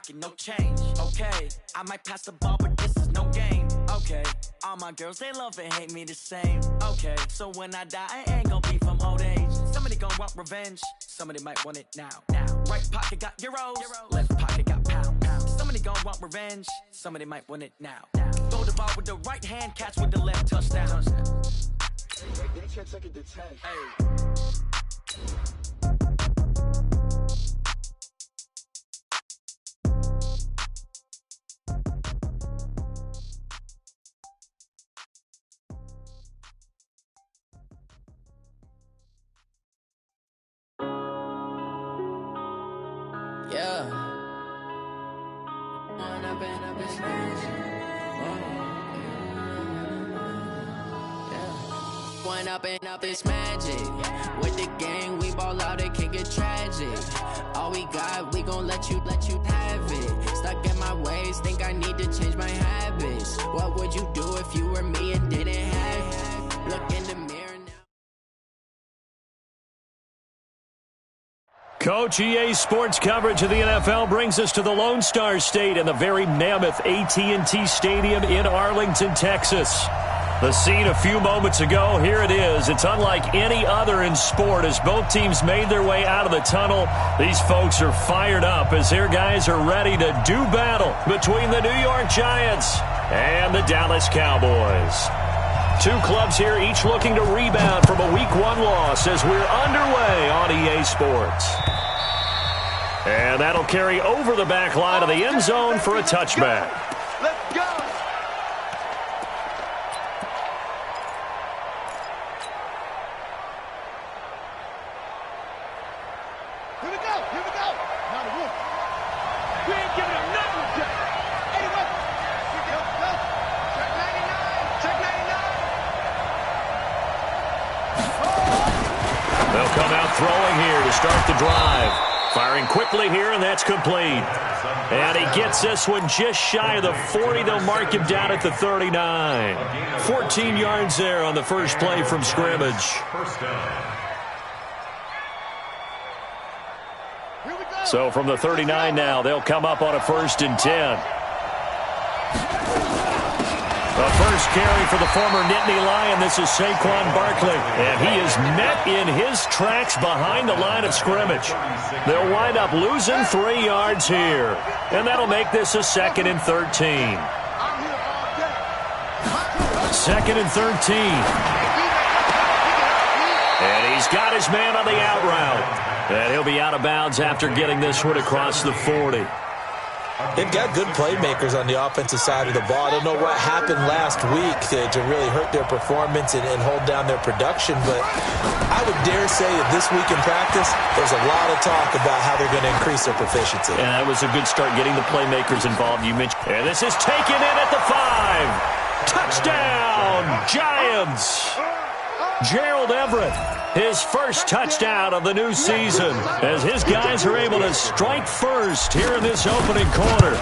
pocket, no change. Okay, I might pass the ball, but this is no game. Okay, all my girls, they love and hate me the same. Okay, so when I die, I ain't gonna be from old age. Somebody gonna want revenge, somebody might want it now. Right pocket got euros, left pocket got pounds. Somebody gonna want revenge, somebody might want it now. Throw the ball with the right hand, catch with the left, touchdown. They can't take it to 10. Hey. Yeah. One up and up is magic. With the gang, we ball out, it can get tragic. All we got, we gon' let you have it. Stuck in my ways, think I need to change my habits. What would you do if you were me and didn't have it? Look in the mirror now. Coach, EA Sports coverage of the NFL brings us to the Lone Star State and the very mammoth AT&T Stadium in Arlington, Texas. The scene a few moments ago, here it is. It's unlike any other in sport as both teams made their way out of the tunnel. These folks are fired up as their guys are ready to do battle between the New York Giants and the Dallas Cowboys. Two clubs here, each looking to rebound from a Week 1 loss as we're underway on EA Sports. And that'll carry over the back line of the end zone for a touchback. Let's go! Here we go! Here we go! Not a roof. We ain't giving him nothing, Jack. Anyway, go. Check 99. Check 99. They'll come out throwing here to start the drive. Firing quickly here, and that's complete. And he gets this one just shy of the 40. They'll mark him down at the 39. 14 yards there on the first play from scrimmage. So from the 39 now, they'll come up on a 1st and 10. The first carry for the former Nittany Lion. This is Saquon Barkley. And he is met in his tracks behind the line of scrimmage. They'll wind up losing 3 yards here. And that'll make this a 2nd and 13. 2nd and 13. And he's got his man on the out route. And he'll be out of bounds after getting this one across the 40. They've got good playmakers on the offensive side of the ball. I don't know what happened last week to really hurt their performance and hold down their production, but I would dare say that this week in practice, there's a lot of talk about how they're going to increase their proficiency. And that was a good start getting the playmakers involved. You mentioned, and this is taken in at the 5. Touchdown, Giants! Gerald Everett, his first touchdown of the new season as his guys are able to strike first here in this opening quarter.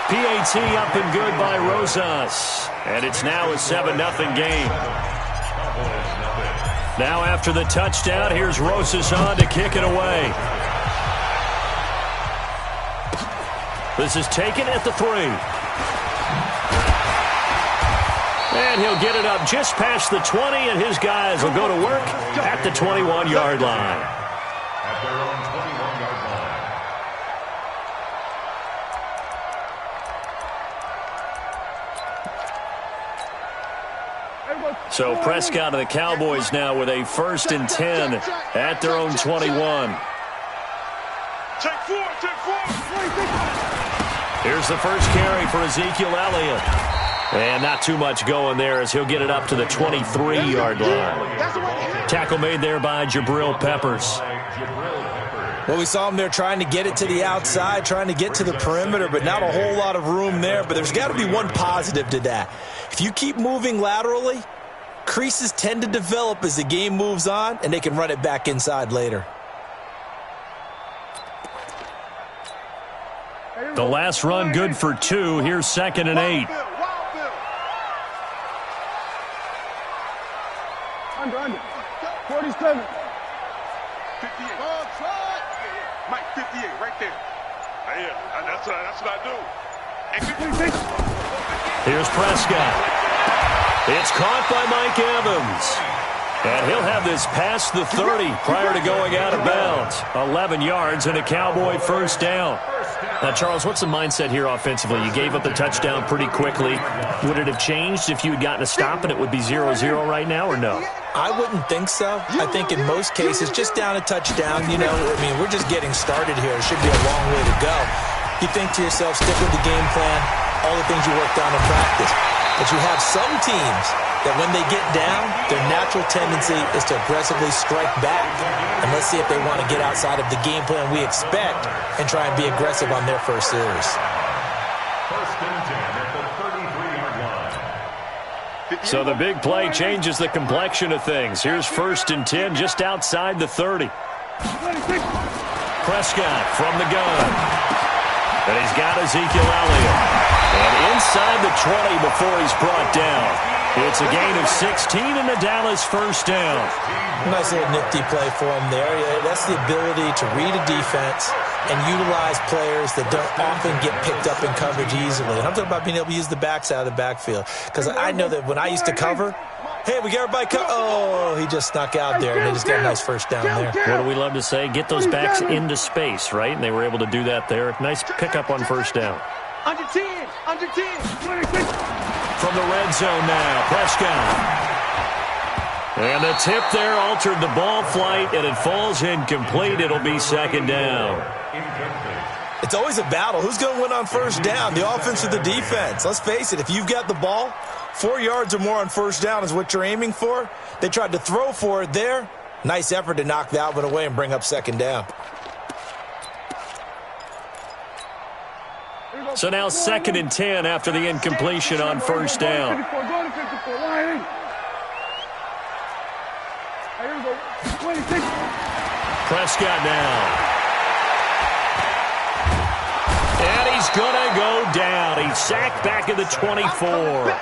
PAT up and good by Rosas, and it's now a 7-0 game. Now after the touchdown, here's Rosas on to kick it away. This is taken at the 3. And he'll get it up just past the 20, and his guys will go to work at the 21-yard line. At their own 21-yard line. So Prescott and the Cowboys now with a 1st and 10 at their own 21. Check 4. Here's the first carry for Ezekiel Elliott. And not too much going there as he'll get it up to the 23-yard line. Tackle made there by Jabril Peppers. Well, we saw him there trying to get it to the outside, trying to get to the perimeter, but not a whole lot of room there. But there's got to be one positive to that. If you keep moving laterally, creases tend to develop as the game moves on, and they can run it back inside later. The last run good for 2. Here's 2nd and 8. Under. 47. 58. Mike, 58, right there. That's what I do. Here's Prescott. It's caught by Mike Evans. And he'll have this past the 30 prior to going out of bounds. 11 yards and a Cowboy first down. Now, Charles, what's the mindset here offensively? You gave up the touchdown pretty quickly. Would it have changed if you had gotten a stop and it would be 0-0 right now, or no? I wouldn't think so. I think in most cases, just down a touchdown, you know, I mean, we're just getting started here. It should be a long way to go. You think to yourself, stick with the game plan, all the things you worked on in practice. But you have some teams that when they get down, their natural tendency is to aggressively strike back. And let's see if they want to get outside of the game plan we expect and try and be aggressive on their first series. First and 10 at the 33-yard line. So the big play changes the complexion of things. Here's first and 10 just outside the 30. Prescott from the gun. And he's got Ezekiel Elliott. And inside the 20 before he's brought down. It's a gain of 16 and a Dallas first down. Nice little nifty play for him there. Yeah, that's the ability to read a defense and utilize players that don't often get picked up in coverage easily. And I'm talking about being able to use the backside of the backfield. Because I know that when I used to cover, hey, we got everybody oh, he just snuck out there, and they just got a nice first down there. What do we love to say? Get those backs into space, right? And they were able to do that there. Nice pickup on first down. Under 10, under 10. From the red zone now, Prescott. And the tip there altered the ball flight, and it falls incomplete. It'll be second down. It's always a battle. Who's going to win on first down, the offense or the defense? Let's face it, if you've got the ball, 4 yards or more on first down is what you're aiming for. They tried to throw for it there. Nice effort to knock that one away and bring up second down. So now second and 10 after the incompletion on first down. Prescott now. And he's going to go down. He's sacked back at the 24.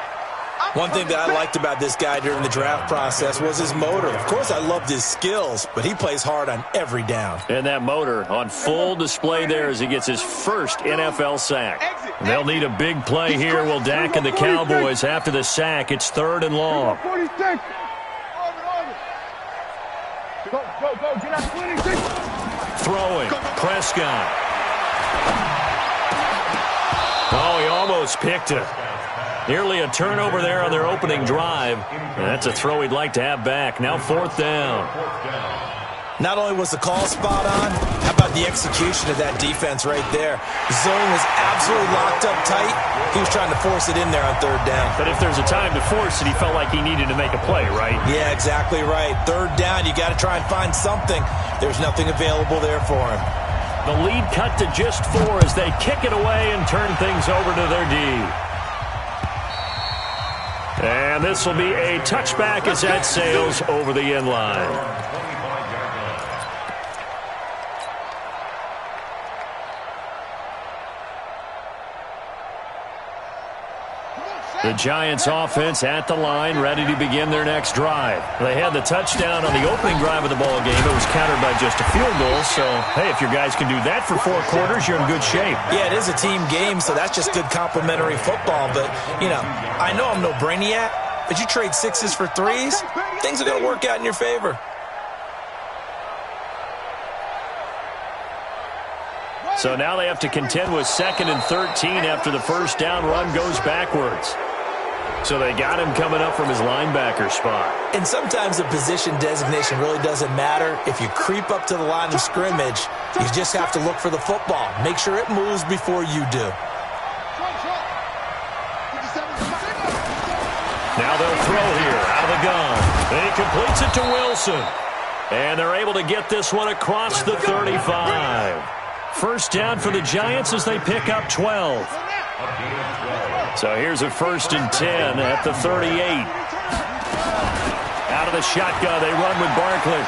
One thing that I liked about this guy during the draft process was his motor. Of course, I loved his skills, but he plays hard on every down. And that motor on full display there as he gets his first NFL sack. And they'll need a big play here. Will Dak and the Cowboys after the sack. It's third and long. Throwing. Prescott. Oh, he almost picked it. Nearly a turnover there on their opening drive. And that's a throw he'd like to have back. Now fourth down. Not only was the call spot on, how about the execution of that defense right there? The zone was absolutely locked up tight. He was trying to force it in there on third down. But if there's a time to force it, he felt like he needed to make a play, right? Yeah, exactly right. Third down, you got to try and find something. There's nothing available there for him. The lead cut to just 4 as they kick it away and turn things over to their D. And this will be a touchback as that sails over the end line. The Giants offense at the line, ready to begin their next drive. They had the touchdown on the opening drive of the ball game. It was countered by just a field goal. So, hey, if your guys can do that for 4 quarters, you're in good shape. Yeah, it is a team game, so that's just good complimentary football. But, you know, I know I'm no brainiac, but you trade 6s for 3s, things are going to work out in your favor. So now they have to contend with 2nd and 13 after the first down run goes backwards. So they got him coming up from his linebacker spot. And sometimes the position designation really doesn't matter. If you creep up to the line of scrimmage, you just have to look for the football. Make sure it moves before you do. Now they'll throw here out of the gun. And he completes it to Wilson. And they're able to get this one across the 35. First down for the Giants as they pick up 12. So here's a 1st and 10 at the 38. Out of the shotgun, they run with Barkley.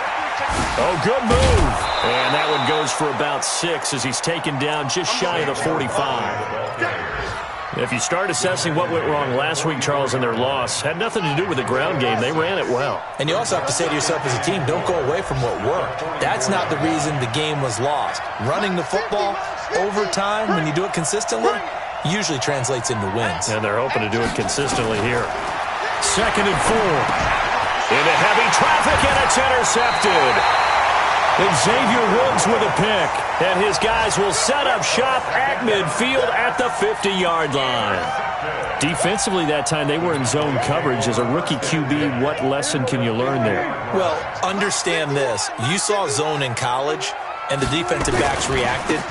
Oh, good move. And that one goes for about 6 as he's taken down just shy of the 45. If you start assessing what went wrong last week, Charles, in their loss, had nothing to do with the ground game. They ran it well. And you also have to say to yourself as a team, don't go away from what worked. That's not the reason the game was lost. Running the football, over time, when you do it consistently, usually translates into wins. And they're hoping to do it consistently here. 2nd and 4. Into heavy traffic, and it's intercepted. Xavier Woods with a pick. And his guys will set up shop at midfield at the 50-yard line. Defensively that time, they were in zone coverage. As a rookie QB, what lesson can you learn there? Well, understand this. You saw zone in college, and the defensive backs reacted,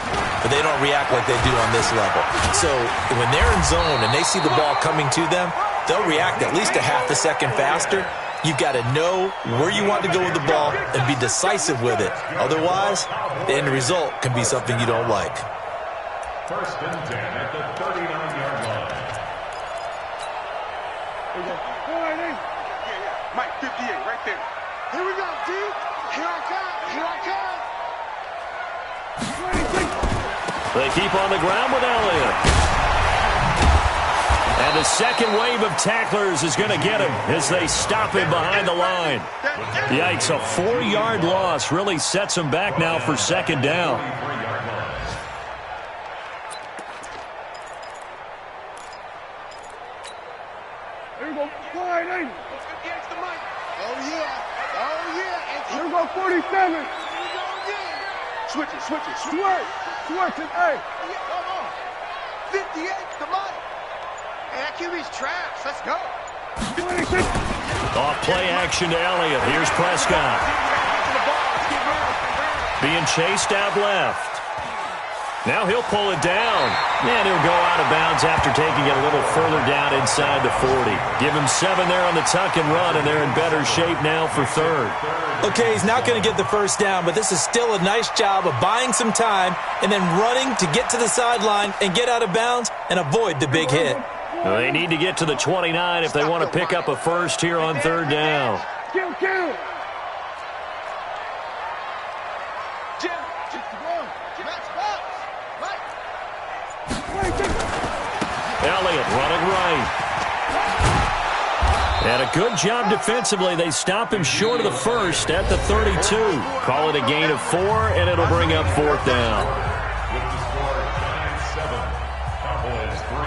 but they don't react like they do on this level. So when they're in zone and they see the ball coming to them, they'll react at least a half a second faster. You've got to know where you want to go with the ball and be decisive with it. Otherwise, the end result can be something you don't like. 1st and 10 at the 39-yard line. Mike, 58, right there. Here we go, D. Here I come. Here I come. They keep on the ground with Elliott. And the second wave of tacklers is going to get him as they stop him behind the line. Yikes, a 4-yard loss really sets him back now for 2nd down. Here we go, 58. Oh, yeah. Oh, yeah. Here we go, 47. Switch it, switch it, switch it. Switch it, hey. Come on. 58, come on. Hey, that QB's trash. Let's go. 26. Off play action to Elliott. Here's Prescott. Being chased out left. Now he'll pull it down. And he'll go out of bounds after taking it a little further down inside the 40. Give him 7 there on the tuck and run, and they're in better shape now for 3rd. Okay, he's not going to get the first down, but this is still a nice job of buying some time and then running to get to the sideline and get out of bounds and avoid the big hit. Well, they need to get to the 29 if they want to pick up a first here on 3rd down. Kill. Elliott running right. And a good job defensively. They stop him short of the first at the 32. Call it a gain of 4, and it'll bring up 4th down. With the score 9-7, Cowboys 3.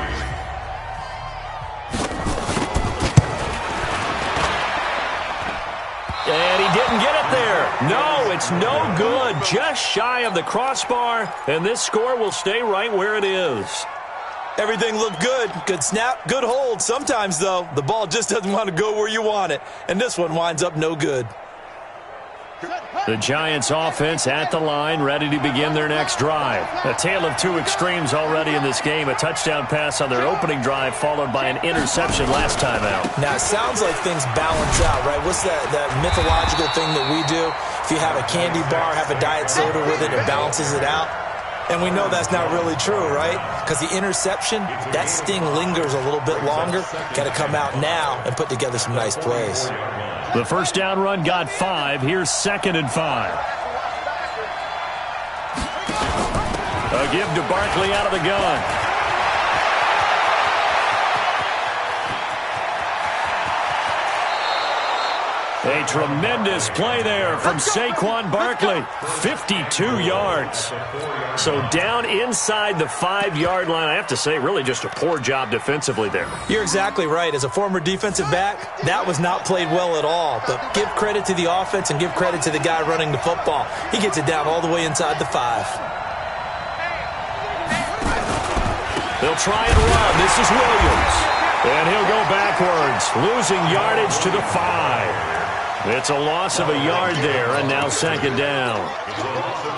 And he didn't get it there. No, it's no good. Just shy of the crossbar, and this score will stay right where it is. Everything looked good. Good snap, good hold. Sometimes, though, the ball just doesn't want to go where you want it. And this one winds up no good. The Giants offense at the line, ready to begin their next drive. A tale of 2 extremes already in this game. A touchdown pass on their opening drive, followed by an interception last time out. Now, it sounds like things balance out, right? What's that mythological thing that we do? If you have a candy bar, have a diet soda with it, it balances it out. And we know that's not really true, right? Because the interception, that sting lingers a little bit longer. Got to come out now and put together some nice plays. The first down run got 5. Here's 2nd and 5. A give to Barkley out of the gun. A tremendous play there from Saquon Barkley. 52 yards. So down inside the 5-yard line. I have to say, really just a poor job defensively there. You're exactly right. As a former defensive back, that was not played well at all. But give credit to the offense and give credit to the guy running the football. He gets it down all the way inside the 5. They'll try and run. This is Williams. And he'll go backwards, losing yardage to the 5. It's a loss of a yard there, and now 2nd down.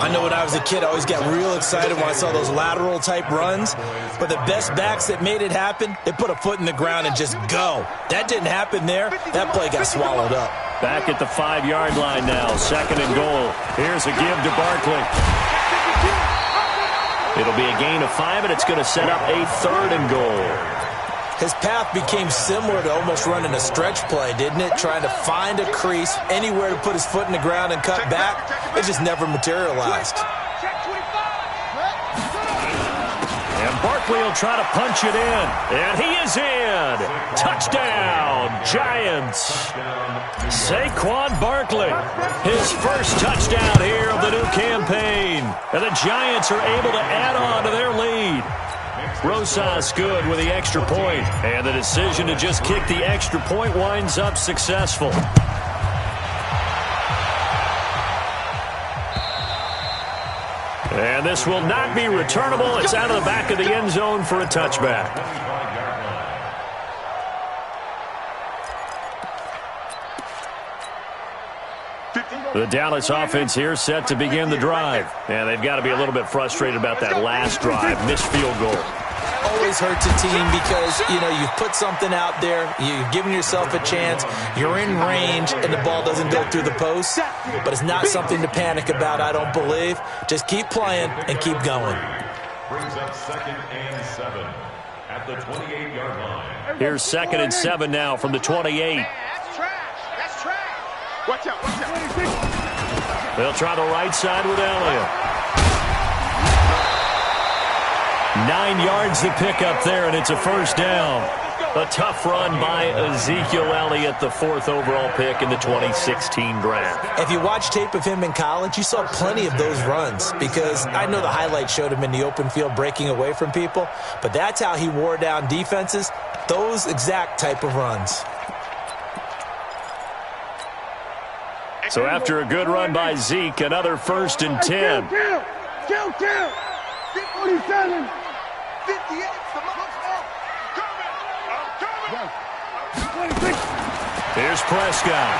I know when I was a kid, I always got real excited when I saw those lateral-type runs. But the best backs that made it happen, they put a foot in the ground and just go. That didn't happen there. That play got swallowed up. Back at the 5-yard line now, 2nd and goal. Here's a give to Barkley. It'll be a gain of 5, and it's going to set up a 3rd and goal. His path became similar to almost running a stretch play, didn't it? Trying to find a crease, anywhere to put his foot in the ground and cut back. It just never materialized. And And Barkley will try to punch it in. And he is in. Touchdown, Giants. Saquon Barkley, his first touchdown here of the new campaign. And the Giants are able to add on to their lead. Rosas good with the extra point. And the decision to just kick the extra point winds up successful. And this will not be returnable. It's out of the back of the end zone for a touchback. The Dallas offense here set to begin the drive. And they've got to be a little bit frustrated about that last drive. Missed field goal. Always hurts a team because, you've put something out there, you've given yourself a chance, you're in range, and the ball doesn't go through the post. But it's not something to panic about, I don't believe. Just keep playing and keep going. Brings up 2nd and 7 at the 28-yard line. Here's 2nd and 7 now from the 28. That's trash. That's trash. Watch out. Watch out. They'll try the right side with Elliott. 9 yards to pick up there, and it's a first down. A tough run by Ezekiel Elliott, the 4th overall pick in the 2016 draft. If you watch tape of him in college, you saw plenty of those runs because I know the highlights showed him in the open field breaking away from people, but that's how he wore down defenses, those exact type of runs. So after a good run by Zeke, another 1st and 10. Kill. 47. 58. Here's Prescott.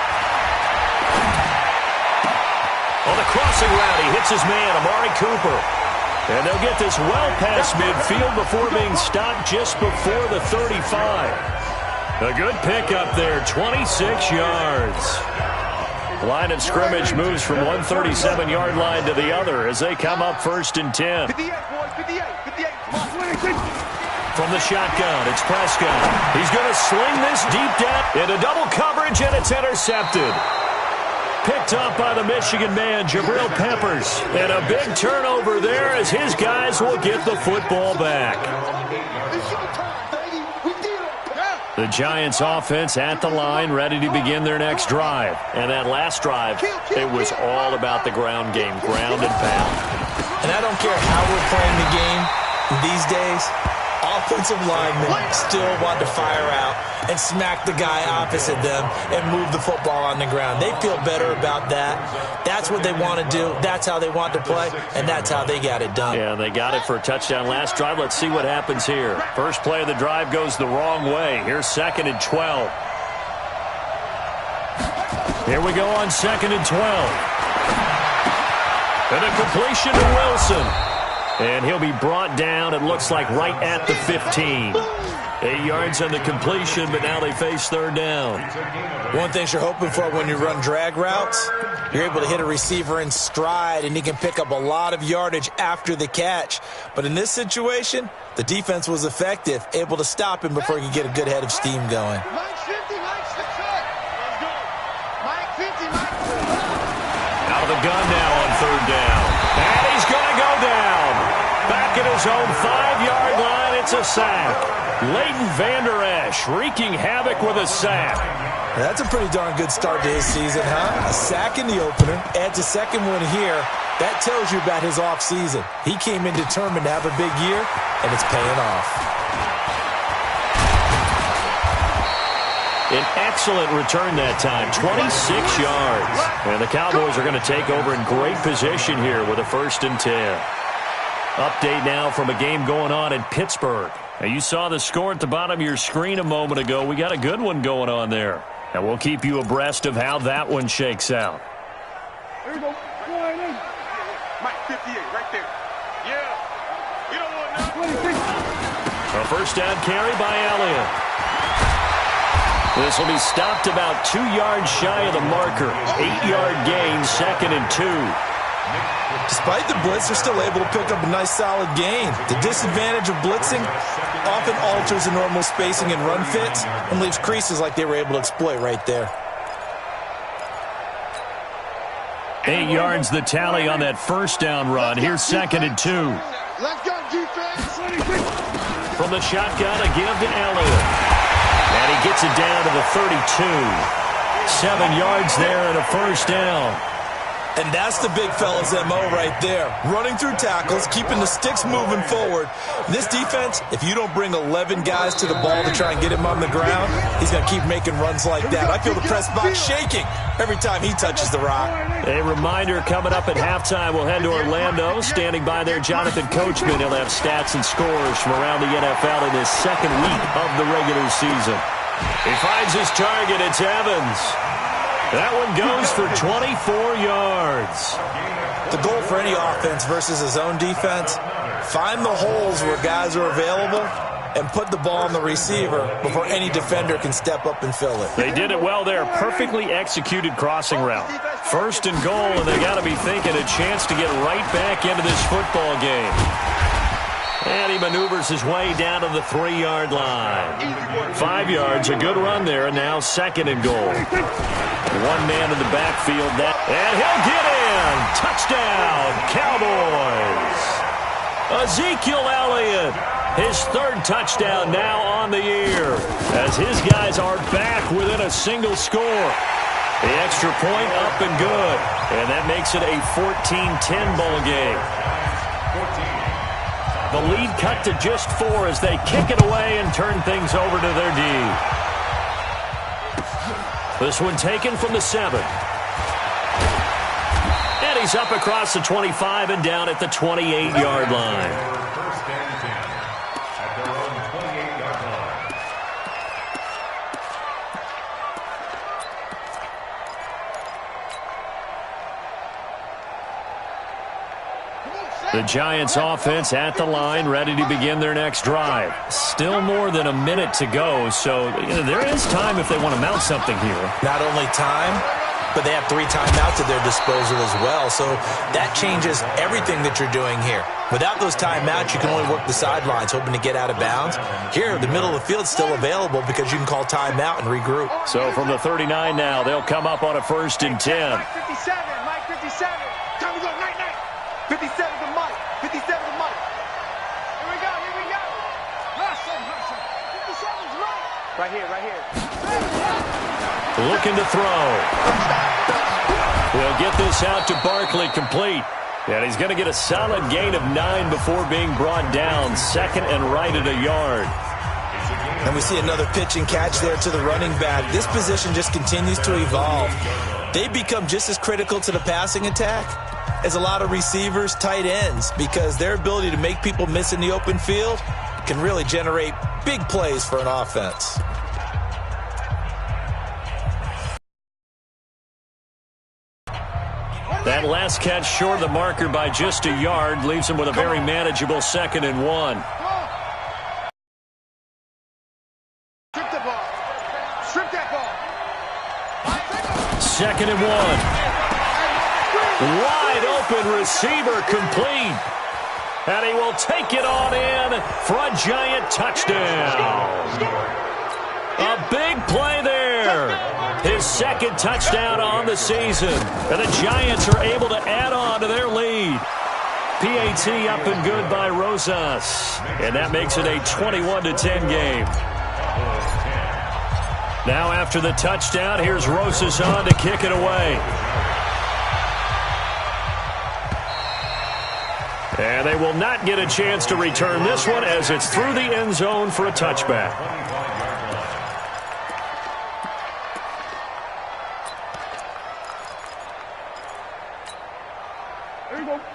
On the crossing route, he hits his man, Amari Cooper. And they'll get this well past midfield before being stopped just before the 35. A good pickup there, 26 yards. Line of scrimmage moves from one 37-yard line to the other as they come up 1st and 10. 58, boys, 58. From the shotgun, it's Prescott. He's going to sling this deep down into double coverage, and it's intercepted. Picked up by the Michigan man, Jabril Peppers. And a big turnover there as his guys will get the football back. The Giants offense at the line, ready to begin their next drive. And that last drive, it was all about the ground game, ground and pound. And I don't care how we're playing the game these days, offensive linemen still want to fire out and smack the guy opposite them and move the football on the ground. They feel better about that. That's what they want to do. That's how they want to play, and that's how they got it done. Yeah, they got it for a touchdown last drive. Let's see what happens here. First play of the drive goes the wrong way. Here's 2nd and 12. Here we go on 2nd and 12. And a completion to Wilson. And he'll be brought down, it looks like, right at the 15. 8 yards on the completion, but now they face 3rd down. One thing you're hoping for when you run drag routes, you're able to hit a receiver in stride, and he can pick up a lot of yardage after the catch. But in this situation, the defense was effective, able to stop him before he could get a good head of steam going. Out of the gun now on 3rd down. And he's going to go down. Back at his own 5-yard line, it's a sack. Leighton Vander Esch wreaking havoc with a sack. That's a pretty darn good start to his season, huh? A sack in the opener, adds a second one here. That tells you about his offseason. He came in determined to have a big year, and it's paying off. An excellent return that time, 26 yards. And the Cowboys are going to take over in great position here with a 1st and 10. Update now from a game going on in Pittsburgh. Now, you saw the score at the bottom of your screen a moment ago. We got a good one going on there. And we'll keep you abreast of how that one shakes out. Here we go. Mike, 58, right there. Yeah. You don't want nothing. 26. A first down carry by Elliott. This will be stopped about 2 yards shy of the marker. 8-yard gain, 2nd and 2. Despite the blitz, they're still able to pick up a nice solid gain. The disadvantage of blitzing often alters the normal spacing and run fits and leaves creases like they were able to exploit right there. 8 yards the tally on that first down run. Here's 2nd and 2. Let's go, defense. From the shotgun, a give to Elliott. And he gets it down to the 32. 7 yards there and a first down. And that's the big fella's MO right there. Running through tackles, keeping the sticks moving forward. This defense, if you don't bring 11 guys to the ball to try and get him on the ground, he's going to keep making runs like that. I feel the press box shaking every time he touches the rock. A reminder coming up at halftime, we'll head to Orlando. Standing by there, Jonathan Coachman. He'll have stats and scores from around the NFL in his second week of the regular season. He finds his target. It's Evans. That one goes for 24 yards. The goal for any offense versus a zone defense, find the holes where guys are available and put the ball on the receiver before any defender can step up and fill it. They did it well there. Perfectly executed crossing route. 1st and goal, and they got to be thinking a chance to get right back into this football game. And he maneuvers his way down to the 3-yard line. 5 yards, a good run there, and now 2nd and goal. One man in the backfield, and he'll get in. Touchdown, Cowboys. Ezekiel Elliott, his 3rd touchdown now on the year, as his guys are back within a single score. The extra point up and good, and that makes it a 14-10 ball game. The lead cut to just 4 as they kick it away and turn things over to their D. This one taken from the 7. And he's up across the 25 and down at the 28-yard line. First and 10 at their own 28-yard line. The Giants offense at the line, ready to begin their next drive. Still more than a minute to go, so there is time if they want to mount something here. Not only time, but they have 3 timeouts at their disposal as well, so that changes everything that you're doing here. Without those timeouts, you can only work the sidelines, hoping to get out of bounds. Here, the middle of the field is still available because you can call timeout and regroup. So from the 39 now, they'll come up on a 1st and 10. Mike 57, Mike 57. Time to go, night. 57 to Mike, 57 to Mike. Here we go. Hustle. 57's Mike. Right here. Looking to throw. He'll get this out to Barkley, complete. And he's going to get a solid gain of 9 before being brought down. 2nd and right at a yard. And we see another pitch and catch there to the running back. This position just continues to evolve. They become just as critical to the passing attack as a lot of receivers, tight ends, because their ability to make people miss in the open field can really generate big plays for an offense. That last catch short of the marker by just a yard leaves him with a very manageable 2nd and 1. Strip that ball. 2nd and 1. Wide open receiver, complete. And he will take it on in for a Giant touchdown. A big play there. His 2nd touchdown on the season. And the Giants are able to add on to their lead. PAT up and good by Rosas. And that makes it a 21-10 game. Now after the touchdown, here's Rosas on to kick it away. And they will not get a chance to return this one as it's through the end zone for a touchback.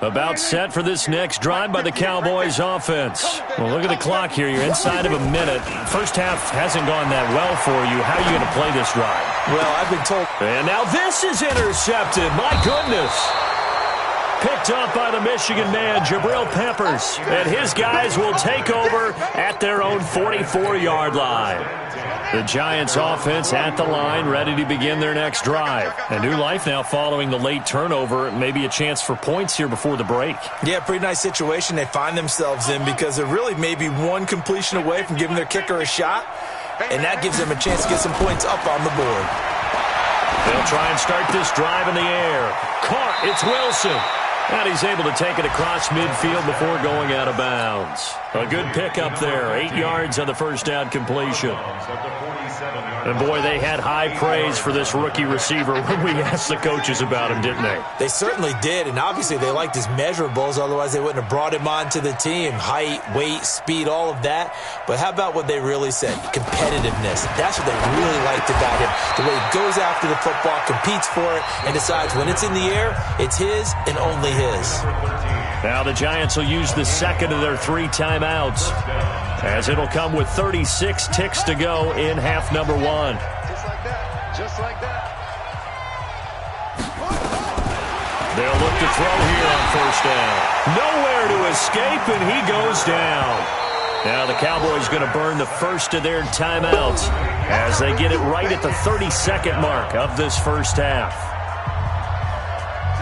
About set for this next drive by the Cowboys offense. Well, look at the clock here. You're inside of a minute. First half hasn't gone that well for you. How are you going to play this drive? Well, I've been told. And now this is intercepted. My goodness. Picked up by the Michigan man, Jabril Peppers. And his guys will take over at their own 44-yard line. The Giants offense at the line, ready to begin their next drive. A new life now following the late turnover. Maybe a chance for points here before the break. Yeah, pretty nice situation they find themselves in because they're really maybe one completion away from giving their kicker a shot. And that gives them a chance to get some points up on the board. They'll try and start this drive in the air. Caught. It's Wilson. And he's able to take it across midfield before going out of bounds. A good pickup there. 8 yards on the first down completion. And, boy, they had high praise for this rookie receiver when we asked the coaches about him, didn't they? They certainly did, and obviously they liked his measurables. Otherwise, they wouldn't have brought him onto the team. Height, weight, speed, all of that. But how about what they really said? Competitiveness. That's what they really liked about him. The way he goes after the football, competes for it, and decides when it's in the air, it's his and only his. Now the Giants will use the second of their 3 timeouts, as it'll come with 36 ticks to go in half number 1. Just like that. Just like that. They'll look to throw here on first down. Nowhere to escape, and he goes down. Now the Cowboys going to burn the first of their timeouts as they get it right at the 32nd mark of this first half.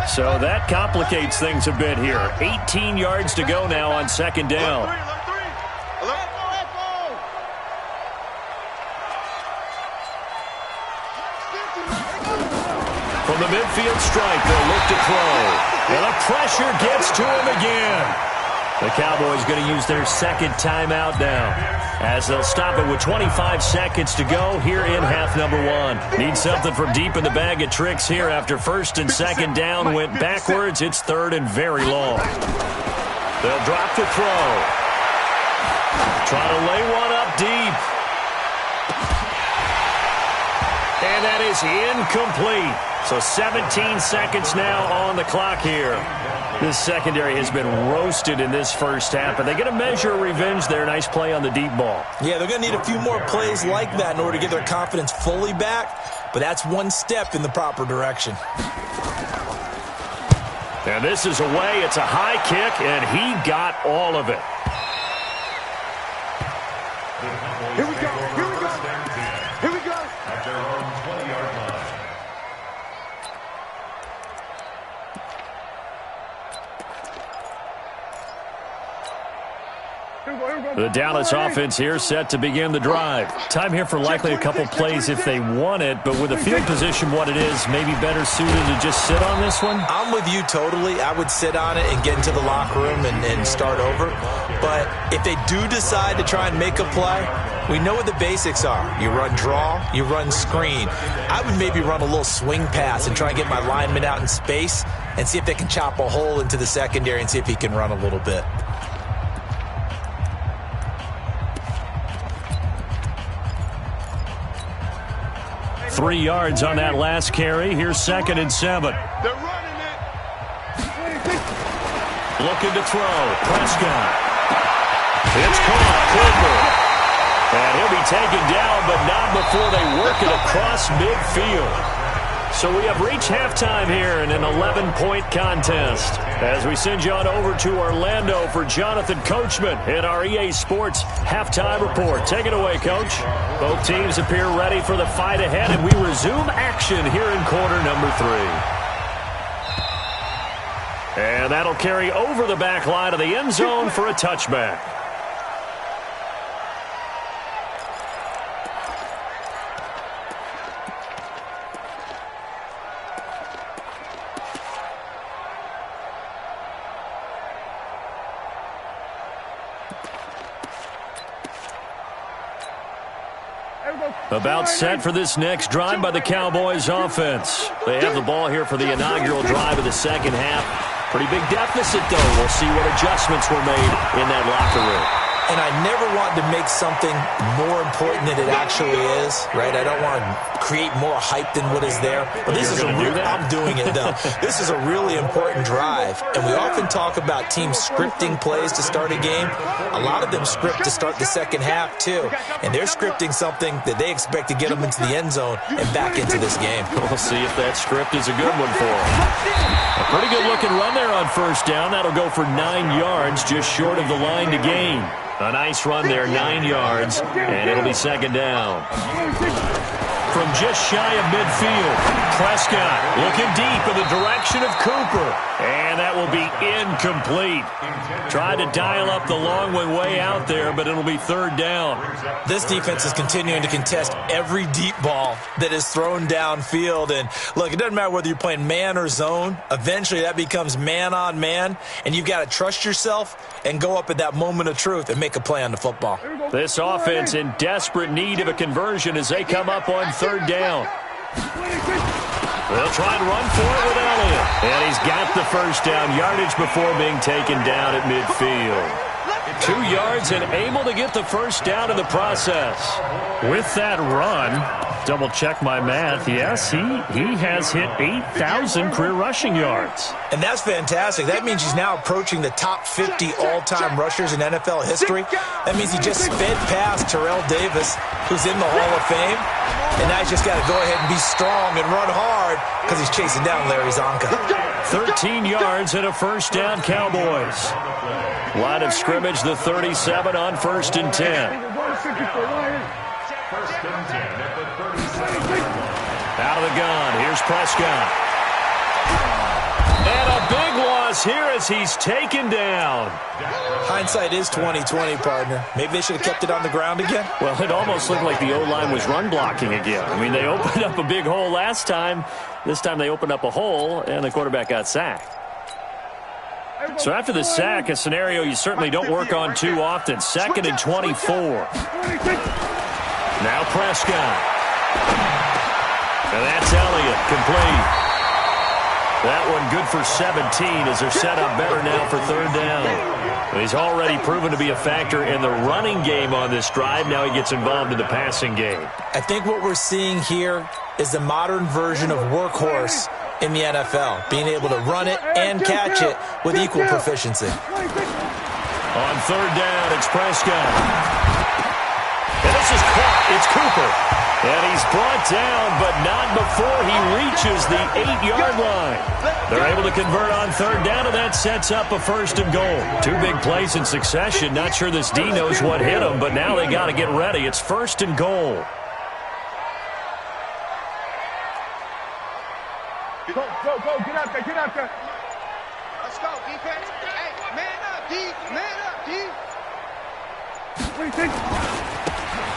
So that complicates things a bit here. 18 yards to go now on second down. From the midfield stripe, they'll look to throw. And the pressure gets to him again. The Cowboys going to use their second timeout now, as they'll stop it with 25 seconds to go here in half number 1. Need something from deep in the bag of tricks here after first and second down went backwards. It's third and very long. They'll drop the throw. Try to lay one up deep. And that is incomplete. So 17 seconds now on the clock here. This secondary has been roasted in this first half, but they're going to measure revenge there. Nice play on the deep ball. Yeah, they're going to need a few more plays like that in order to get their confidence fully back, but that's one step in the proper direction. And this is away. It's a high kick, and he got all of it. Here we go. Here we go. Here we go. At their own 20-yard line. The Dallas offense here set to begin the drive. Time here for likely a couple plays if they want it, but with the field position what it is, maybe better suited to just sit on this one? I'm with you totally. I would sit on it and get into the locker room and start over. But if they do decide to try and make a play, we know what the basics are. You run draw, you run screen. I would maybe run a little swing pass and try and get my lineman out in space and see if they can chop a hole into the secondary and see if he can run a little bit. Three yards on that last carry. Here's second and 7. They're running it. Looking to throw. Prescott. It's caught. Cooper. And he'll be taken down, but not before they work it across midfield. So we have reached halftime here in an 11-point contest as we send you on over to Orlando for Jonathan Coachman in our EA Sports Halftime Report. Take it away, Coach. Both teams appear ready for the fight ahead, and we resume action here in quarter number 3. And that'll carry over the back line of the end zone for a touchback. About set for this next drive by the Cowboys offense. They have the ball here for the inaugural drive of the second half. Pretty big deficit, though. We'll see what adjustments were made in that locker room. And I never want to make something more important than it actually is, right? I don't want to create more hype than what is there. But this is a real, I'm doing it, though. This is a really important drive. And we often talk about teams scripting plays to start a game. A lot of them script to start the second half, too. And they're scripting something that they expect to get them into the end zone and back into this game. We'll see if that script is a good one for them. A pretty good-looking run there on first down. That'll go for 9 yards, just short of the line to gain. A nice run there, 9 yards, and it'll be second down. From just shy of midfield, Prescott looking deep in the direction of Cooper. And And that will be incomplete. Tried to dial up the long one way out there, but it'll be third down. This defense is continuing to contest every deep ball that is thrown downfield. And, look, it doesn't matter whether you're playing man or zone. Eventually that becomes man on man, and you've got to trust yourself and go up at that moment of truth and make a play on the football. This offense in desperate need of a conversion as they come up on third down. They'll try and run for it with Elliott. And he's got the first down, yardage before being taken down at midfield. 2 yards and able to get the first down in the process. With that run, double check my math, yes, he has hit 8,000 career rushing yards. And that's fantastic. That means he's now approaching the top 50 all-time rushers in NFL history. That means he just sped past Terrell Davis, who's in the Hall of Fame. And now he's just got to go ahead and be strong and run hard because he's chasing down Larry Zonka. 13 yards and a first down, Cowboys. Line of scrimmage, the 37 on 1st and 10. Out of the gun, here's Prescott. And a big loss here as he's taken down. Hindsight is 20/20, partner. Maybe they should have kept it on the ground again. Well, it almost looked like the O-line was run blocking again. I mean, they opened up a big hole last time. This time they opened up a hole, and the quarterback got sacked. So after the sack, a scenario you certainly don't work on too often. 2nd and 24. Now Prescott. And that's Elliott, complete. That one good for 17 as they're set up better now for third down. He's already proven to be a factor in the running game on this drive. Now he gets involved in the passing game. I think what we're seeing here is the modern version of workhorse in the NFL, being able to run it and catch it with equal proficiency. On third down, it's Prescott. And this is caught. It's Cooper. And he's brought down, but not before he reaches the 8-yard line. They're able to convert on third down, and that sets up a 1st and goal. 2 big plays in succession. Not sure this D knows what hit him, but now they got to get ready. It's 1st and goal. Go, get out there. Let's go, defense. Hey, man up, D, What do you think?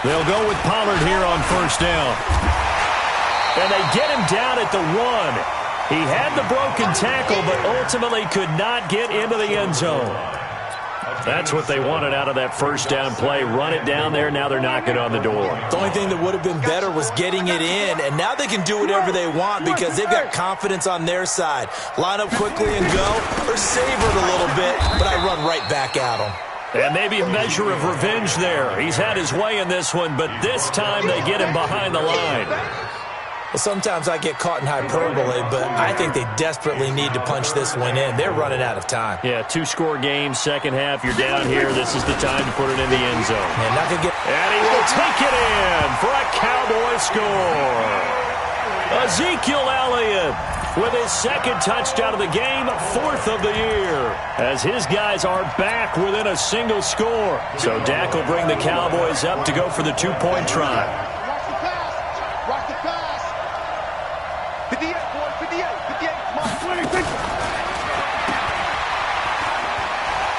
They'll go with Pollard here on 1st down. And they get him down at the 1. He had the broken tackle, but ultimately could not get into the end zone. That's what they wanted out of that first down play. Run it down there. Now they're knocking on the door. The only thing that would have been better was getting it in, and now they can do whatever they want because they've got confidence on their side. Line up quickly and go, or savor it a little bit, but I run right back at them. And maybe a measure of revenge there. He's had his way in this one, but this time they get him behind the line. Well, sometimes I get caught in hyperbole, but I think they desperately need to punch this one in. They're running out of time. Yeah, 2-score game, second half. You're down here. This is the time to put it in the end zone. And he will take it in for a Cowboy score. Ezekiel Elliott with his 2nd touchdown of the game, 4th of the year, as his guys are back within a single score. So Dak will bring the Cowboys up to go for the 2-point try. Watch the pass. 58, boy, 58.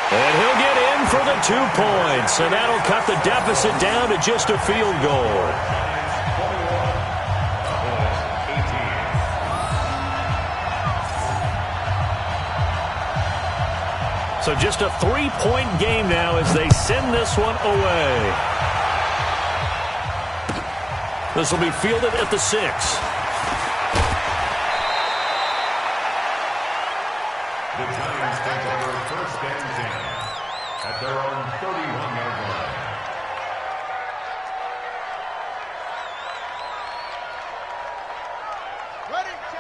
And he'll get in for the 2 points, and that'll cut the deficit down to just a field goal. So just a 3-point game now as they send this one away. This will be fielded at the 6. The Giants take over 1st and 10 at their own 31-yard line.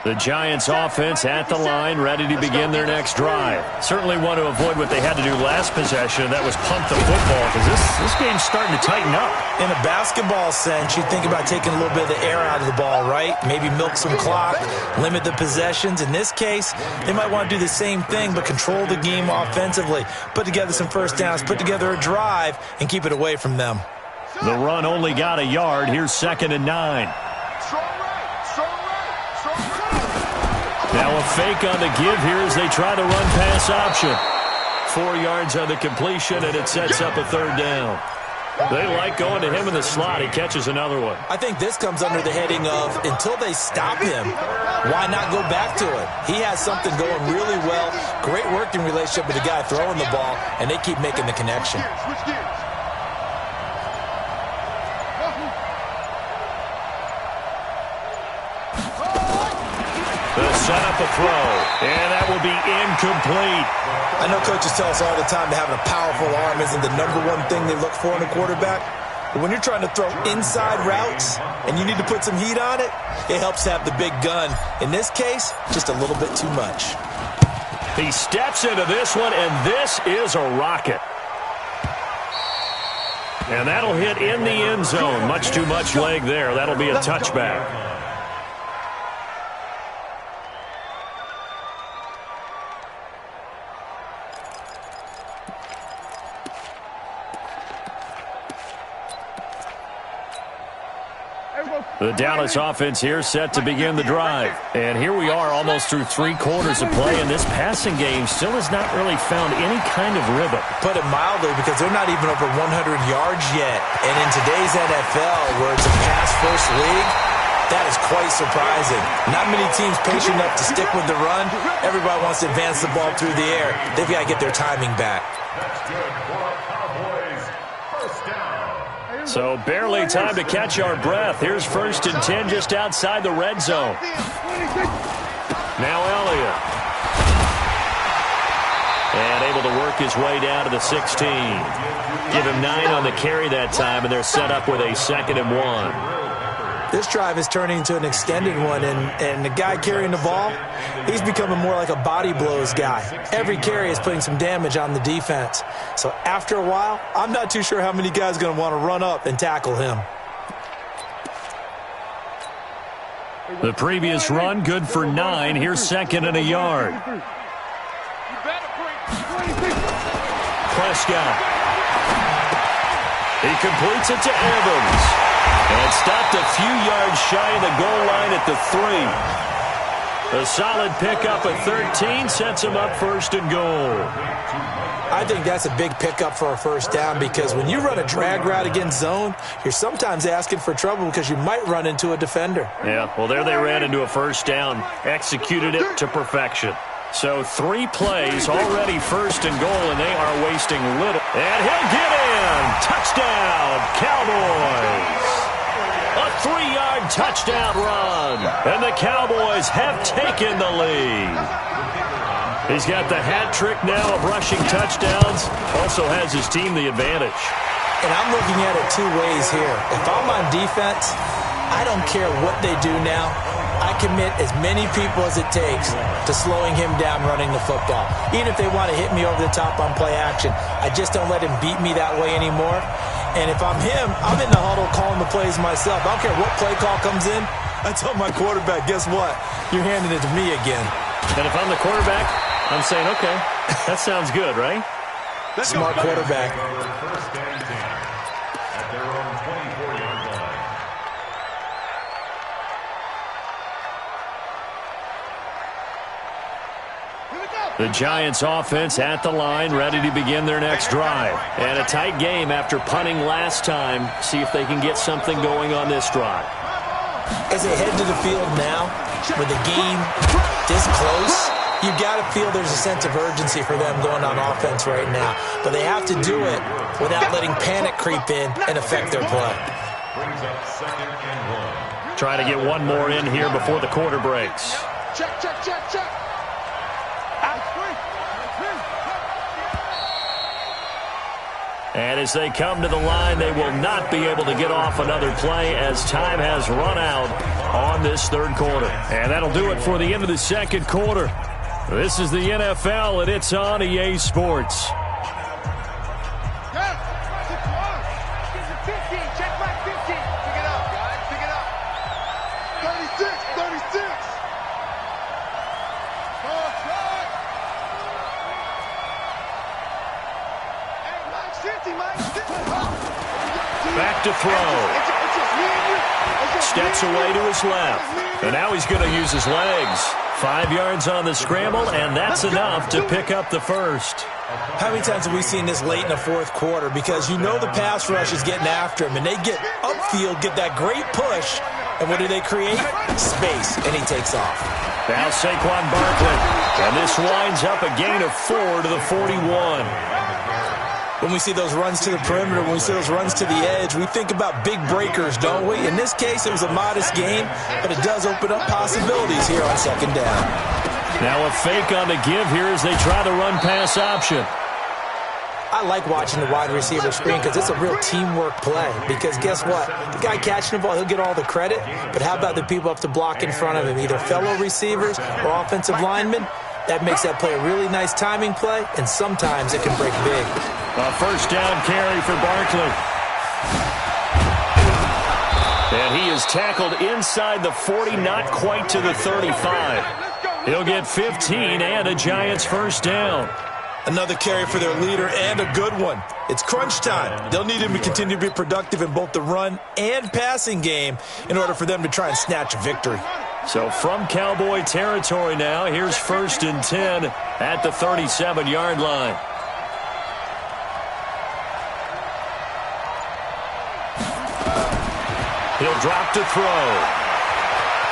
The Giants offense at the line, ready to begin their next drive. Certainly want to avoid what they had to do last possession. That was punt the football, because this game's starting to tighten up. In a basketball sense, you think about taking a little bit of the air out of the ball, right? Maybe milk some clock, limit the possessions. In this case, they might want to do the same thing, but control the game offensively. Put together some first downs, put together a drive, and keep it away from them. The run only got a yard. Here's 2nd and 9. Now a fake on the give here as they try to run pass option. 4 yards on the completion, and it sets up a third down. They like going to him in the slot. He catches another one. I think this comes under the heading of until they stop him, why not go back to it? He has something going really well. Great working relationship with the guy throwing the ball, and they keep making the connection. They'll set up a throw, and that will be incomplete. I know coaches tell us all the time that having a powerful arm isn't the number one thing they look for in a quarterback. But when you're trying to throw inside routes and you need to put some heat on it, it helps to have the big gun. In this case, just a little bit too much. He steps into this one, and this is a rocket. And that'll hit in the end zone. Much too much leg there. That'll be a touchback. The Dallas offense here set to begin the drive. And here we are almost through 3 quarters of play, and this passing game still has not really found any kind of rhythm. Put it mildly, because they're not even over 100 yards yet. And in today's NFL, where it's a pass-first league, that is quite surprising. Not many teams patient enough to stick with the run. Everybody wants to advance the ball through the air. They've got to get their timing back. That's good for the Cowboys. First down. So barely time to catch our breath. Here's 1st and 10 just outside the red zone. Now Elliott. And able to work his way down to the 16. Give him 9 on the carry that time, and they're set up with a 2nd and 1. This drive is turning into an extended one, and the guy carrying the ball, he's becoming more like a body blows guy. Every carry is putting some damage on the defense. So after a while, I'm not too sure how many guys are going to want to run up and tackle him. The previous run, good for 9. Here's 2nd and a yard. Prescott. He completes it to Evans. And stopped a few yards shy of the goal line at the 3. A solid pickup at 13 sets him up 1st and goal. I think that's a big pickup for a first down, because when you run a drag route against zone, you're sometimes asking for trouble because you might run into a defender. Yeah, well, there they ran into a first down. Executed it to perfection. So 3 plays, already 1st and goal, and they are wasting little. And he'll get in. Touchdown, Cowboys. A 3-yard touchdown run. And the Cowboys have taken the lead. He's got the hat trick now of rushing touchdowns. Also has his team the advantage. And I'm looking at it 2 ways here. If I'm on defense, I don't care what they do now. I commit as many people as it takes to slowing him down running the football. Even if they want to hit me over the top on play action, I just don't let him beat me that way anymore. And if I'm him, I'm in the huddle calling the plays myself. I don't care what play call comes in. I tell my quarterback, guess what? You're handing it to me again. And if I'm the quarterback, I'm saying, okay, that sounds good, right? Smart quarterback. First and 10 at their own 24-yard line. The Giants offense at the line, ready to begin their next drive. And a tight game after punting last time. See if they can get something going on this drive. As they head to the field now, with the game this close, you got to feel there's a sense of urgency for them going on offense right now. But they have to do it without letting panic creep in and affect their play. Brings up 2nd and 1. Trying to get one more in here before the quarter breaks. Check, check, check, check. And as they come to the line, they will not be able to get off another play as time has run out on this 3rd quarter. And that'll do it for the end of the 2nd quarter. This is the NFL, and it's on EA Sports. Back to throw. Steps away to his left. And now he's going to use his legs. 5 yards on the scramble, and that's enough to pick up the first. How many times have we seen this late in the fourth quarter? Because you know the pass rush is getting after him, and they get upfield, get that great push, and what do they create? Space, and he takes off. Now Saquon Barkley, and this winds up a gain of 4 to the 41. When we see those runs to the perimeter, when we see those runs to the edge, we think about big breakers, don't we? In this case, it was a modest game, but it does open up possibilities here on second down. Now a fake on the give here as they try the run-pass option. I like watching the wide receiver screen because it's a real teamwork play. Because guess what? The guy catching the ball, he'll get all the credit, but how about the people up to block in front of him, either fellow receivers or offensive linemen? That makes that play a really nice timing play, and sometimes it can break big. A first down carry for Barkley. And he is tackled inside the 40, not quite to the 35. He'll get 15 and a Giants first down. Another carry for their leader and a good one. It's crunch time. They'll need him to continue to be productive in both the run and passing game in order for them to try and snatch a victory. So from Cowboy territory now, here's 1st and 10 at the 37-yard line. He'll drop to throw.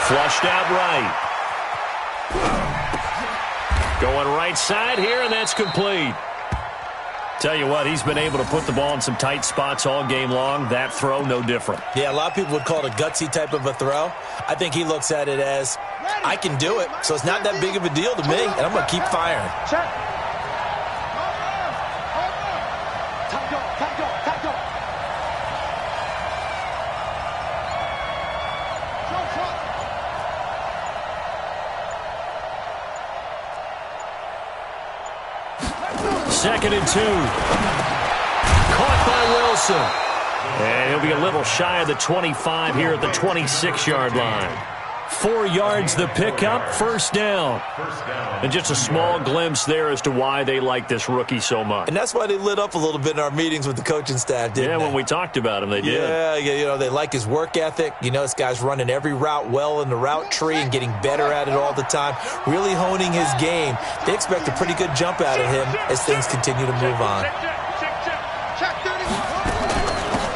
Flushed out right. Going right side here, and that's complete. Tell you what, he's been able to put the ball in some tight spots all game long. That throw, no different. Yeah, a lot of people would call it a gutsy type of a throw. I think he looks at it as, I can do it, so it's not that big of a deal to me, and I'm going to keep firing. Second and 2. Caught by Wilson. And he'll be a little shy of the 25 here at the 26-yard line. 4 yards the pickup, first down. And just a small glimpse there as to why they like this rookie so much. And that's why they lit up a little bit in our meetings with the coaching staff, didn't they? When we talked about him, they did. Yeah, you know, they like his work ethic. You know, this guy's running every route well in the route tree and getting better at it all the time, really honing his game. They expect a pretty good jump out of him as things continue to move on.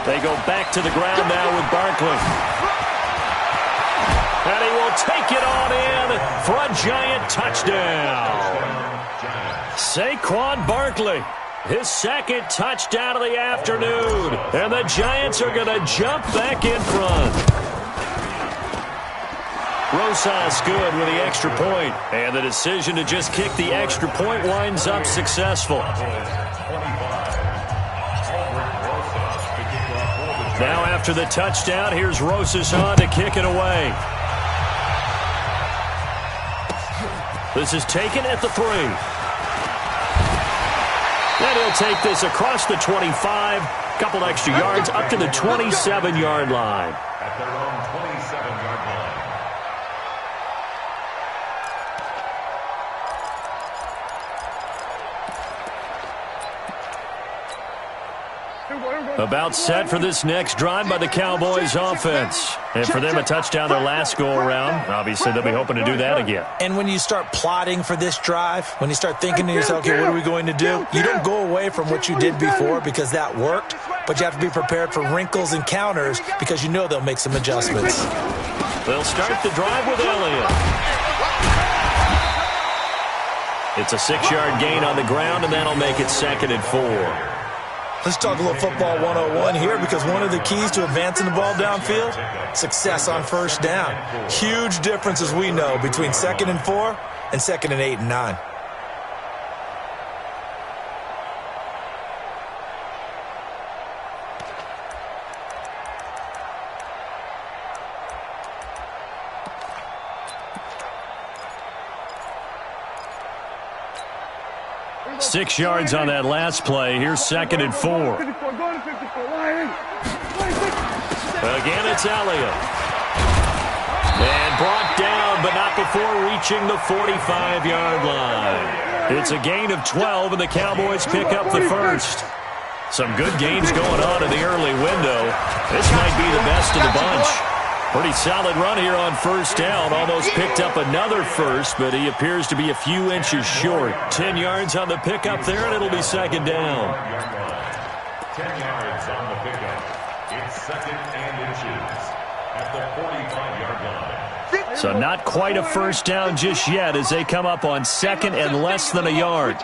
They go back to the ground now with Barkley. And he will take it on in for a Giant touchdown. Saquon Barkley, his second touchdown of the afternoon. And the Giants are going to jump back in front. Rosas good with the extra point. And the decision to just kick the extra point winds up successful. Now after the touchdown, here's Rosas on to kick it away. This is taken at the 3. And he'll take this across the 25. Couple extra yards up to the 27-yard line. At their own 27-yard line. About set for this next drive by the Cowboys offense. And for them, a touchdown their last go-around. Obviously, they'll be hoping to do that again. And when you start plotting for this drive, when you start thinking to yourself, okay, what are we going to do? You don't go away from what you did before because that worked, but you have to be prepared for wrinkles and counters because you know they'll make some adjustments. They'll start the drive with Elliott. It's a 6-yard gain on the ground, and that'll make it 2nd and 4. Let's talk a little football 101 here because one of the keys to advancing the ball downfield, success on first down. Huge difference, as we know, between 2nd and 4 and 2nd and 8 and 9. Six yards on that last play. Here's 2nd and 4. Again, it's Elliott. And brought down, but not before reaching the 45-yard line. It's a gain of 12, and the Cowboys pick up the first. Some good games going on in the early window. This might be the best of the bunch. Pretty solid run here on first down. Almost picked up another first, but he appears to be a few inches short. 10 yards on the pickup there, and it'll be second down. 10 yards on the pickup. It's second and inches at the 45-yard line. So not quite a first down just yet as they come up on second and less than a yard.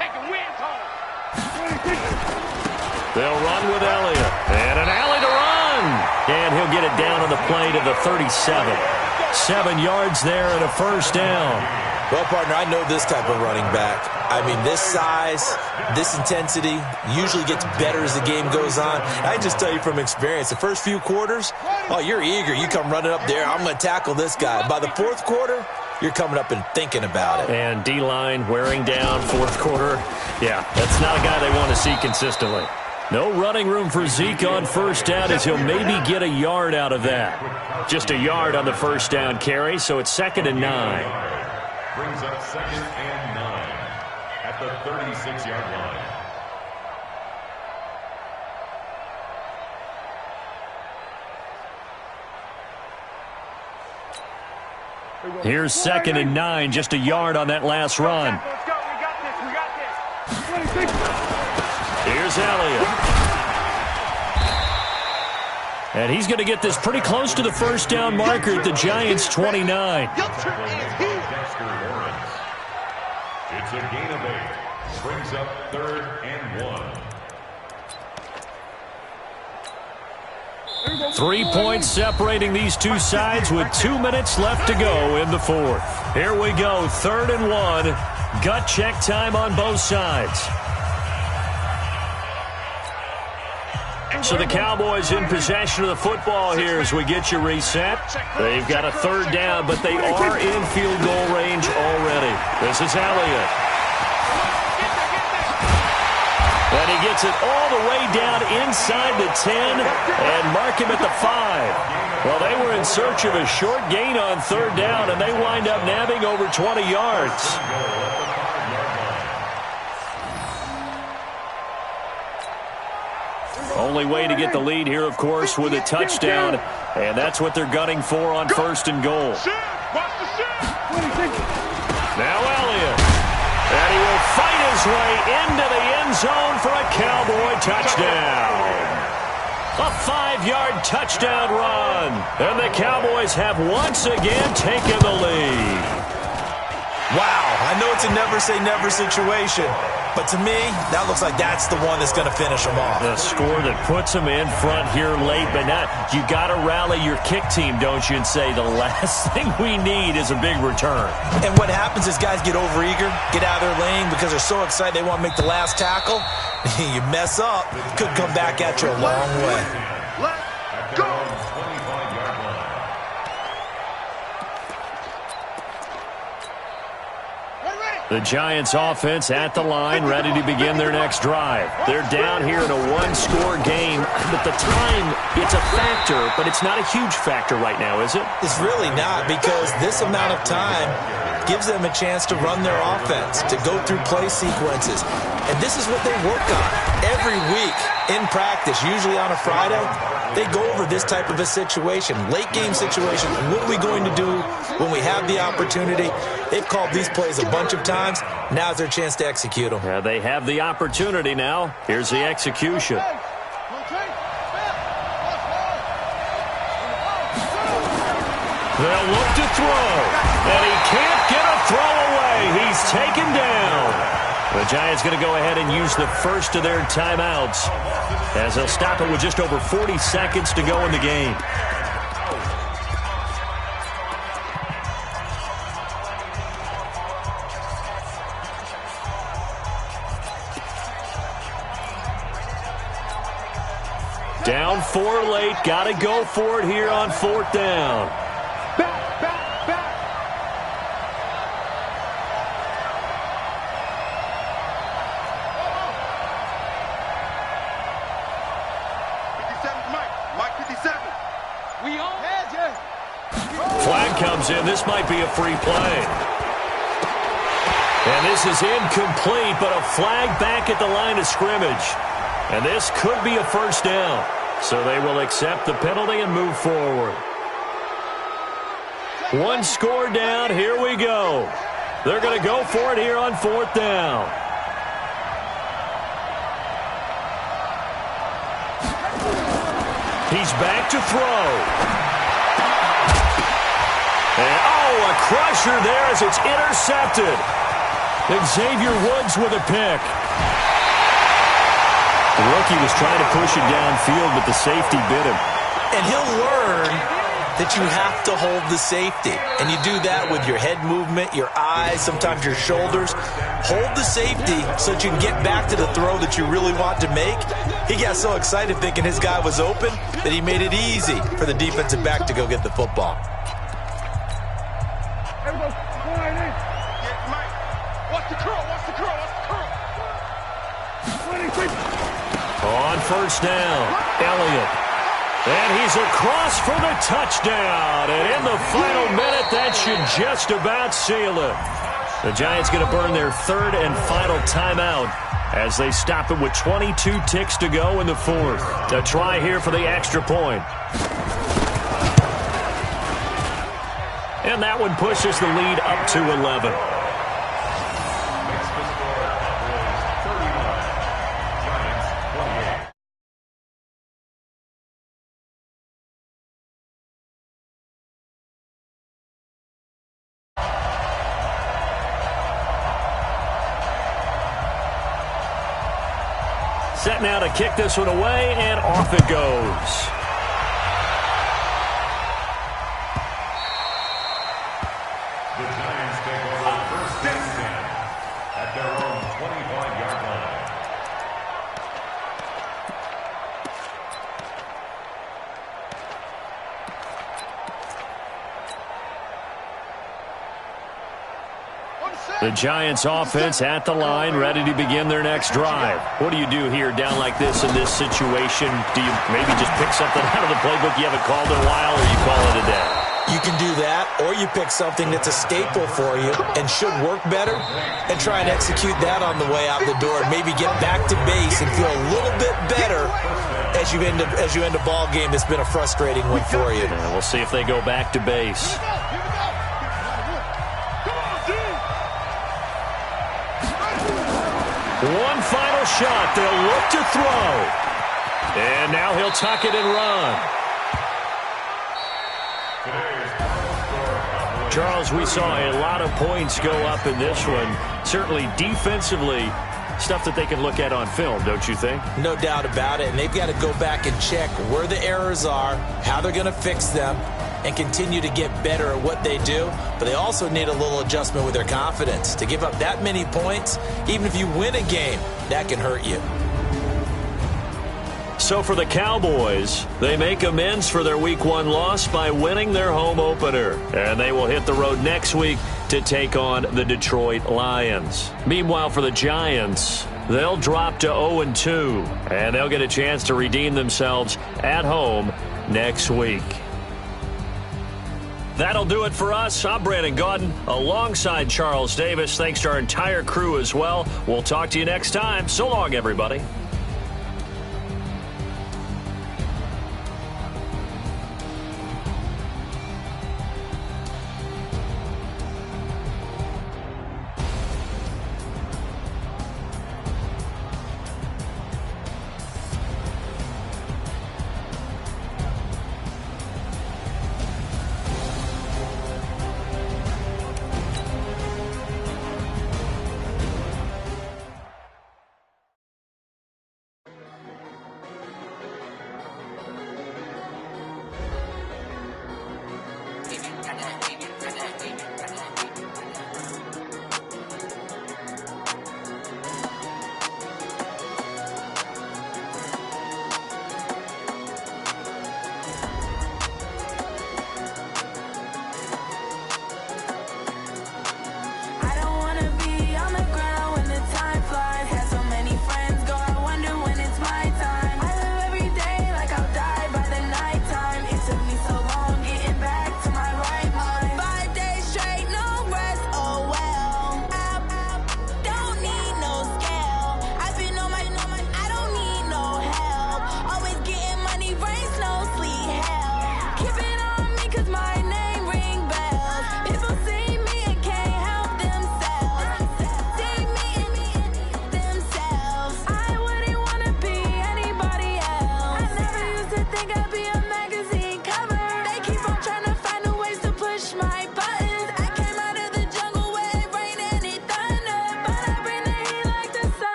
They'll run with Elliott. And an alley to run. And he'll get it down on the play to the 37. 7 yards there and a first down. Well, partner, I know this type of running back. I mean, this size, this intensity usually gets better as the game goes on. I just tell you from experience, the first few quarters, oh, you're eager. You come running up there, I'm going to tackle this guy. By the fourth quarter, you're coming up and thinking about it. And D-line wearing down fourth quarter. Yeah, that's not a guy they want to see consistently. No running room for Zeke on first down as he'll maybe get a yard out of that. Just a yard on the first down carry, so it's second and 9. Brings up second and 9 at the 36-yard line. Here's second and 9, just a yard on that last run. Let's go. We got this. Here's Elliott. And he's going to get this pretty close to the first down marker at the Giants' 29. It's a gain of 8. Brings up third and 1. 3 points separating these two sides with 2 minutes left to go in the fourth. Here we go, third and 1. Gut check time on both sides. So the Cowboys in possession of the football here as we get you reset. They've got a third down, but they are in field goal range already. This is Elliott. And he gets it all the way down inside the 10 and mark him at the 5. Well, they were in search of a short gain on third down, and they wind up nabbing over 20 yards. Only way to get the lead here, of course, with a touchdown, and that's what they're gunning for on first and goal. Now Elliott, and he will fight his way into the end zone for a Cowboy touchdown. A 5-yard touchdown run, and the Cowboys have once again taken the lead. Wow, I know it's a never-say-never situation, but to me, that looks like that's the one that's going to finish them off. The score that puts them in front here late, but now you got to rally your kick team, don't you, and say the last thing we need is a big return. And what happens is guys get overeager, get out of their lane because they're so excited they want to make the last tackle. You mess up, could come back at you a long way. Let's go! 25-yard line. The Giants offense at the line, ready to begin their next drive. They're down here in a one-score game, but the time, it's a factor, but it's not a huge factor right now, is it? It's really not, because this amount of time gives them a chance to run their offense, to go through play sequences. And this is what they work on every week in practice, usually on a Friday. They go over this type of a situation, late game situation. What are we going to do when we have the opportunity? They've called these plays a bunch of times. Now's their chance to execute them. Yeah, they have the opportunity now. Here's the execution. They'll look to throw, and he can't get a throw away. He's taken down. The Giants going to go ahead and use the first of their timeouts as they'll stop it with just over 40 seconds to go in the game. Down 4 late, got to go for it here on fourth down. Flag comes in. This might be a free play. And this is incomplete, but a flag back at the line of scrimmage. And this could be a first down. So they will accept the penalty and move forward. One score down. Here we go. They're going to go for it here on 4th down. He's back to throw. And, a crusher there as it's intercepted. Xavier Woods with a pick. The rookie was trying to push it downfield, but the safety bit him. And he'll learn that you have to hold the safety. And you do that with your head movement, your eyes, sometimes your shoulders. Hold the safety so that you can get back to the throw that you really want to make. He got so excited thinking his guy was open that he made it easy for the defensive back to go get the football. Watch the curl, watch the curl, watch the curl. On 1st down, Elliott. And he's across for the touchdown. And in the final minute, that should just about seal it. The Giants going to burn their 3rd and final timeout as they stop it with 22 ticks to go in the 4th. A try here for the extra point. And that one pushes the lead up to 11. Set now to kick this one away, and off it goes. The Giants take over 1st and 10 at their own 25-yard line. The Giants offense at the line, ready to begin their next drive. What do you do here down like this in this situation? Do you maybe just pick something out of the playbook you haven't called in a while, or you call it a day? You can do that, or you pick something that's a staple for you and should work better and try and execute that on the way out the door and maybe get back to base and feel a little bit better as you end a ball game that's been a frustrating one for you. And we'll see if they go back to base. One final shot. They'll look to throw. And now he'll tuck it and run. Charles, we saw a lot of points go up in this one. Certainly defensively, stuff that they can look at on film, don't you think? No doubt about it. And they've got to go back and check where the errors are, how they're going to fix them, and continue to get better at what they do. But they also need a little adjustment with their confidence. To give up that many points, even if you win a game, that can hurt you. So for the Cowboys, they make amends for their Week 1 loss by winning their home opener. And they will hit the road next week to take on the Detroit Lions. Meanwhile, for the Giants, they'll drop to 0-2. And they'll get a chance to redeem themselves at home next week. That'll do it for us. I'm Brandon Gaudin alongside Charles Davis. Thanks to our entire crew as well. We'll talk to you next time. So long, everybody.